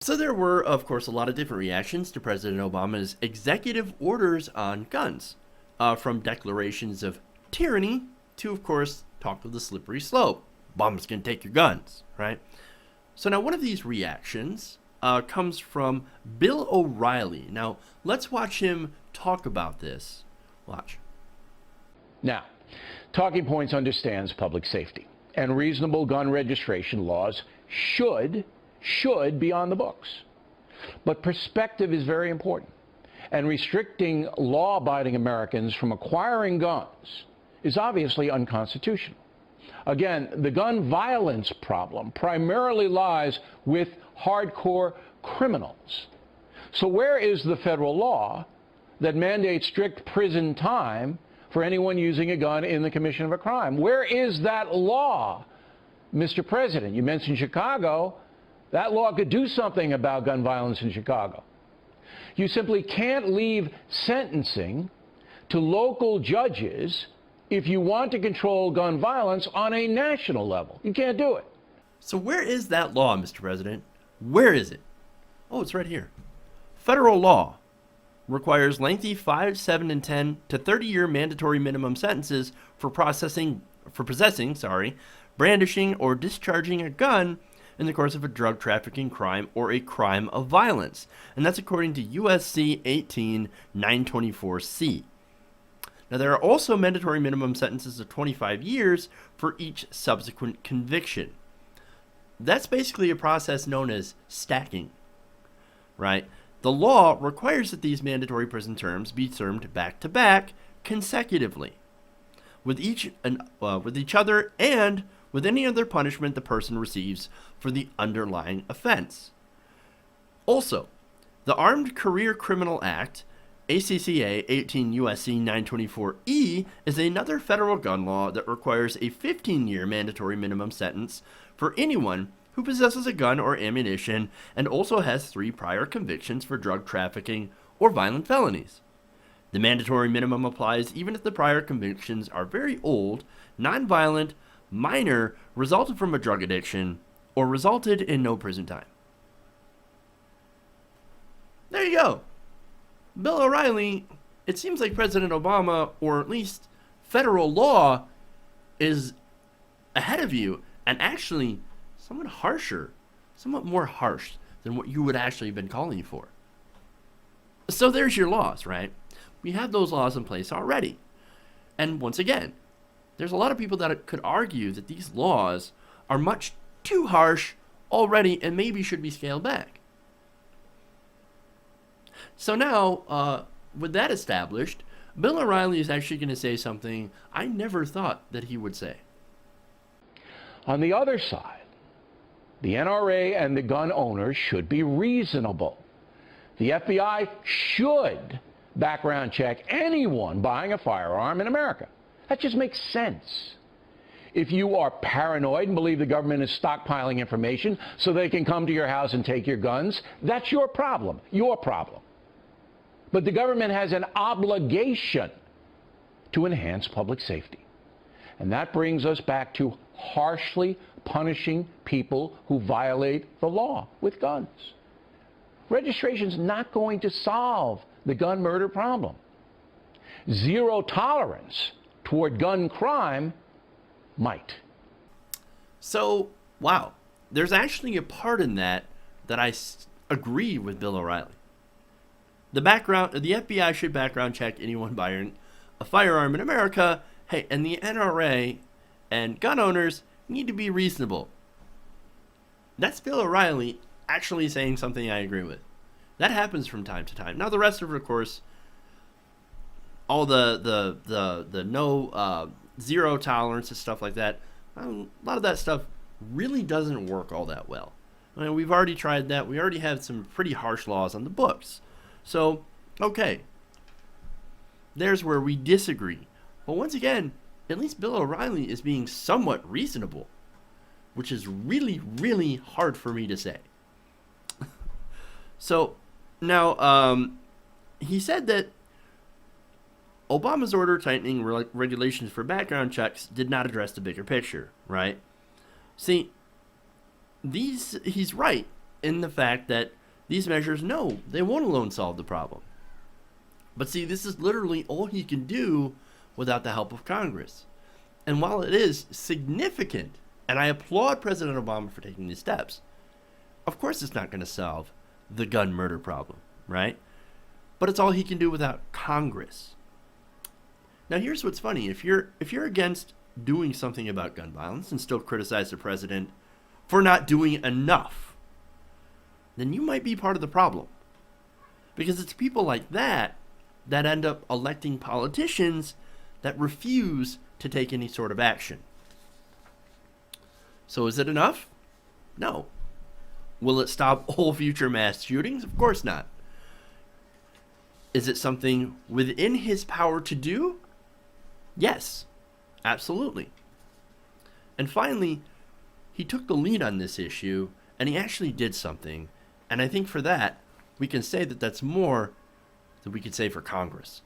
So there were, of course, a lot of different reactions to President Obama's executive orders on guns, from declarations of tyranny to, of course, talk of the slippery slope. Obama's going to take your guns, right? So now one of these reactions comes from Bill O'Reilly. Now, let's watch him talk about this. Watch. Now, Talking Points understands public safety, and reasonable gun registration laws should be on the books. But perspective is very important, and restricting law-abiding Americans from acquiring guns is obviously unconstitutional. Again, the gun violence problem primarily lies with hardcore criminals. So where is the federal law that mandates strict prison time for anyone using a gun in the commission of a crime? Where is that law, Mr. President? You mentioned Chicago. That law could do something about gun violence in Chicago. You simply can't leave sentencing to local judges if you want to control gun violence on a national level. You can't do it. So where is that law, Mr. President? Where is it? Oh, it's right here. Federal law requires lengthy 5, 7, and 10 to 30-year mandatory minimum sentences for possessing, brandishing, or discharging a gun in the course of a drug trafficking crime or a crime of violence. And that's according to USC 18-924C. Now, there are also mandatory minimum sentences of 25 years for each subsequent conviction. That's basically a process known as stacking, right? The law requires that these mandatory prison terms be served back-to-back consecutively with each other and with any other punishment the person receives for the underlying offense. Also, the Armed Career Criminal Act, ACCA 18 USC 924E, is another federal gun law that requires a 15-year mandatory minimum sentence for anyone who possesses a gun or ammunition and also has 3 prior convictions for drug trafficking or violent felonies. The mandatory minimum applies even if the prior convictions are very old, nonviolent, minor, resulted from a drug addiction, or resulted in no prison time. There you go. Bill O'Reilly, it seems like President Obama, or at least federal law, is ahead of you and actually somewhat more harsh than what you would actually have been calling for. So there's your laws, right? We have those laws in place already. And once again, there's a lot of people that could argue that these laws are much too harsh already and maybe should be scaled back. So now, with that established, Bill O'Reilly is actually going to say something I never thought that he would say. On the other side, the NRA and the gun owners should be reasonable. The FBI should background check anyone buying a firearm in America. That just makes sense. If you are paranoid and believe the government is stockpiling information so they can come to your house and take your guns, that's your problem. But the government has an obligation to enhance public safety. And that brings us back to harshly punishing people who violate the law with guns. Registration's not going to solve the gun murder problem. Zero tolerance toward gun crime might. So, wow, there's actually a part in that I agree with Bill O'Reilly. The FBI should background check anyone buying a firearm in America. Hey, and the NRA and gun owners need to be reasonable. That's Bill O'Reilly actually saying something I agree with. That happens from time to time. Now the rest of it, of course, all the no zero tolerance and stuff like that, a lot of that stuff really doesn't work all that well. I mean, we've already tried that. We already have some pretty harsh laws on the books. So, okay, there's where we disagree. But once again, at least Bill O'Reilly is being somewhat reasonable, which is really, really hard for me to say. So, now, he said that Obama's order tightening regulations for background checks did not address the bigger picture, right? See, he's right in the fact that these measures, no, they won't alone solve the problem. But see, this is literally all he can do without the help of Congress. And while it is significant, and I applaud President Obama for taking these steps, of course it's not going to solve the gun murder problem, right? But it's all he can do without Congress. Now here's what's funny. If you're against doing something about gun violence and still criticize the president for not doing enough, then you might be part of the problem. Because it's people like that that end up electing politicians that refuse to take any sort of action. So is it enough? No. Will it stop all future mass shootings? Of course not. Is it something within his power to do? Yes, absolutely. And finally, he took the lead on this issue, and he actually did something. And I think for that, we can say that that's more than we could say for Congress.